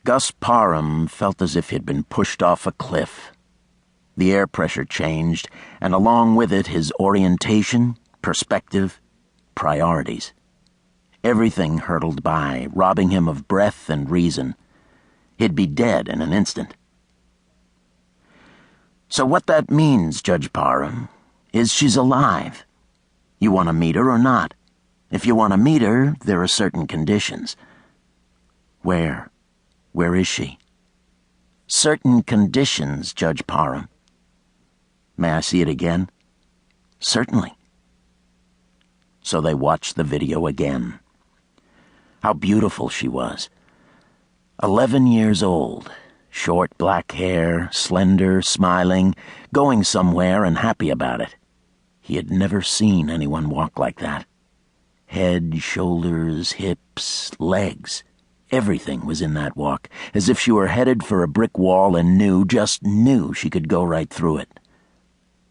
Gus Parham felt as if he'd been pushed off a cliff. The air pressure changed, and along with it his orientation, perspective, priorities. Everything hurtled by, robbing him of breath and reason. He'd be dead in an instant. So what that means, Judge Parham, is she's alive. You want to meet her or not? If you want to meet her, there are certain conditions. Where is she? Certain conditions, Judge Parham. May I see it again? Certainly. So they watched the video again. How beautiful she was. 11 years old, short black hair, slender, smiling, going somewhere and happy about it. He had never seen anyone walk like that. Head, shoulders, hips, legs. Everything was in that walk, as if she were headed for a brick wall and just knew she could go right through it.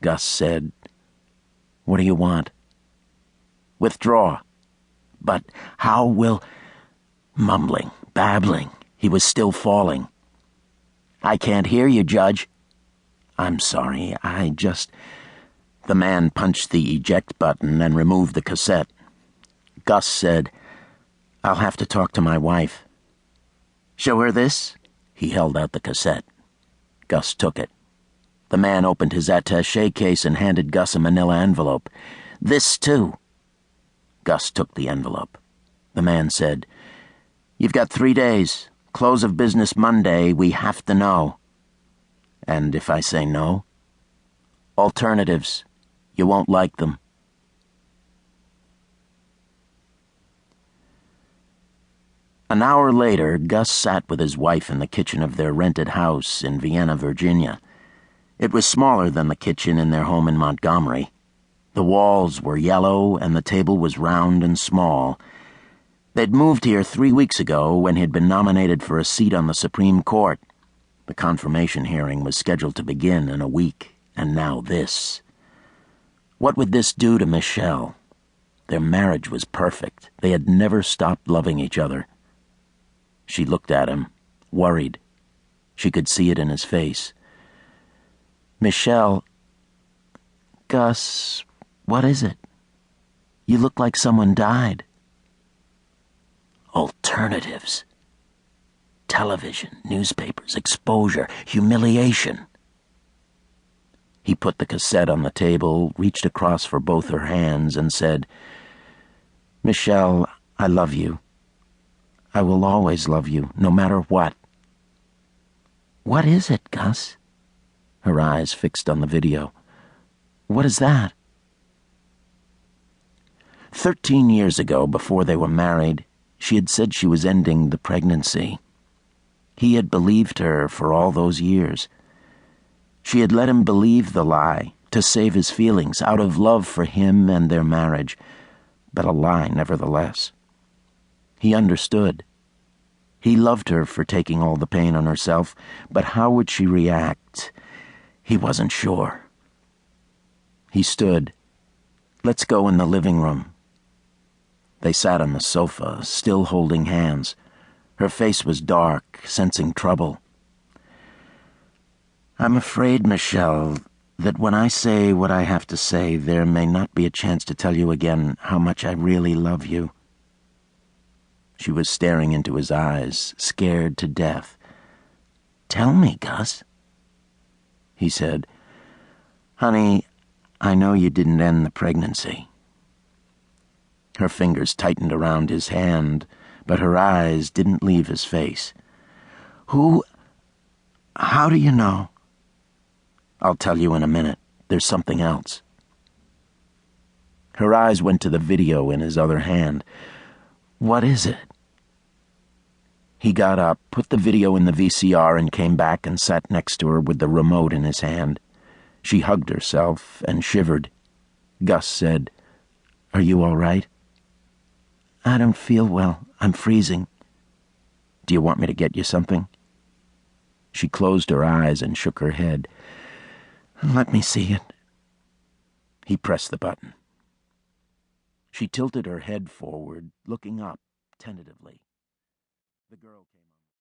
Gus said, "What do you want?" "Withdraw." "But how will—" Mumbling, babbling, he was still falling. "I can't hear you, Judge." "I'm sorry, The man punched the eject button and removed the cassette. Gus said, "I'll have to talk to my wife." "Show her this?" He held out the cassette. Gus took it. The man opened his attaché case and handed Gus a manila envelope. "This, too." Gus took the envelope. The man said, "You've got 3 days. Close of business Monday. We have to know." "And if I say no?" "Alternatives. You won't like them." An hour later, Gus sat with his wife in the kitchen of their rented house in Vienna, Virginia. It was smaller than the kitchen in their home in Montgomery. The walls were yellow and the table was round and small. They'd moved here 3 weeks ago when he'd been nominated for a seat on the Supreme Court. The confirmation hearing was scheduled to begin in a week, and now this. What would this do to Michelle? Their marriage was perfect. They had never stopped loving each other. She looked at him, worried. She could see it in his face. "Michelle..." "Gus, what is it? You look like someone died." Alternatives. Television, newspapers, exposure, humiliation. He put the cassette on the table, reached across for both her hands, and said, "Michelle, I love you. I will always love you, no matter what." "What is it, Gus?" Her eyes fixed on the video. "What is that?" 13 years ago, before they were married, she had said she was ending the pregnancy. He had believed her for all those years. She had let him believe the lie, to save his feelings, out of love for him and their marriage, but a lie nevertheless. He understood. He loved her for taking all the pain on herself, but how would she react? He wasn't sure. He stood. "Let's go in the living room." They sat on the sofa, still holding hands. Her face was dark, sensing trouble. "I'm afraid, Michelle, that when I say what I have to say, there may not be a chance to tell you again how much I really love you." She was staring into his eyes, scared to death. "Tell me, Gus." He said, "Honey, I know you didn't end the pregnancy." Her fingers tightened around his hand, but her eyes didn't leave his face. How do you know?" "I'll tell you in a minute. There's something else." Her eyes went to the video in his other hand. "What is it?" He got up, put the video in the VCR, and came back and sat next to her with the remote in his hand. She hugged herself and shivered. Gus said, "Are you all right?" "I don't feel well. I'm freezing." "Do you want me to get you something?" She closed her eyes and shook her head. "Let me see it." He pressed the button. She tilted her head forward, looking up tentatively. The girl came